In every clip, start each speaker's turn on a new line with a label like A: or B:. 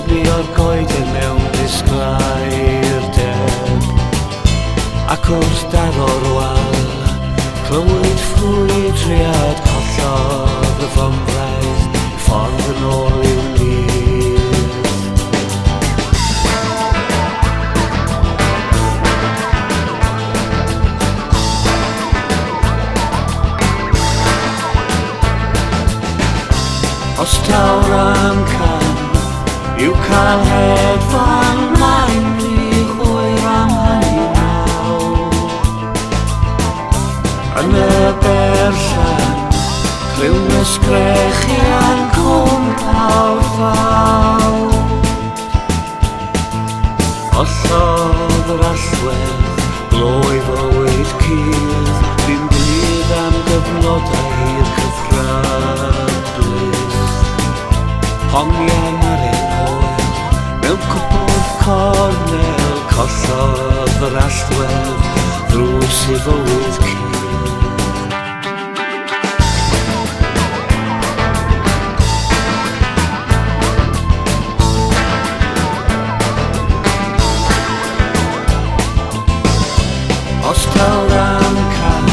A: mi o'r goeden mewn disglair deb. Ac wrth daro'r wal, clywyd ffrwydriad collodd y fomraeth I ffordd yn ôl i'w nydd. Os taw'r amcan yw cael hedfan, mae'n rhy hwyr am hynny nawr. Yn y berllan, clywn ysgrechian cwmpawr fawr. Ollodd yr allwedd, gloi fywyd cudd, fi'n blid am gyfnodau i'r cyffradlys. Hongian ar ein hwyl, mewn cwpwrdd cornel, collodd yr allwedd, ddrws I fywyd cudd. Os taw'r amcan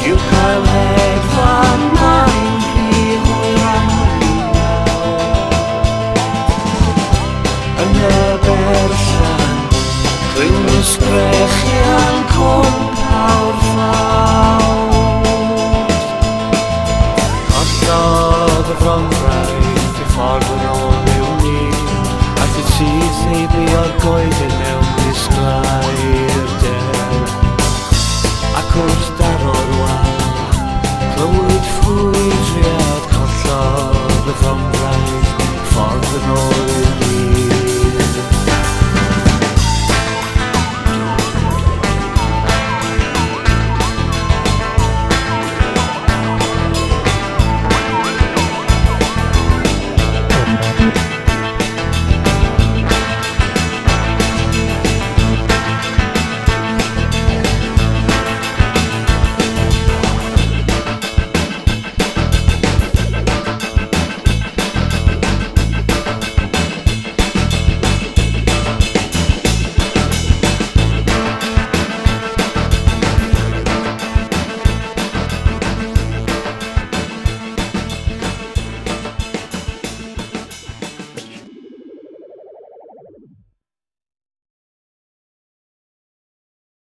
A: yw cael hedfan, mae'n rhy hwyr am hynny nawr. Yn y berllan, clywn ysgrechian cwm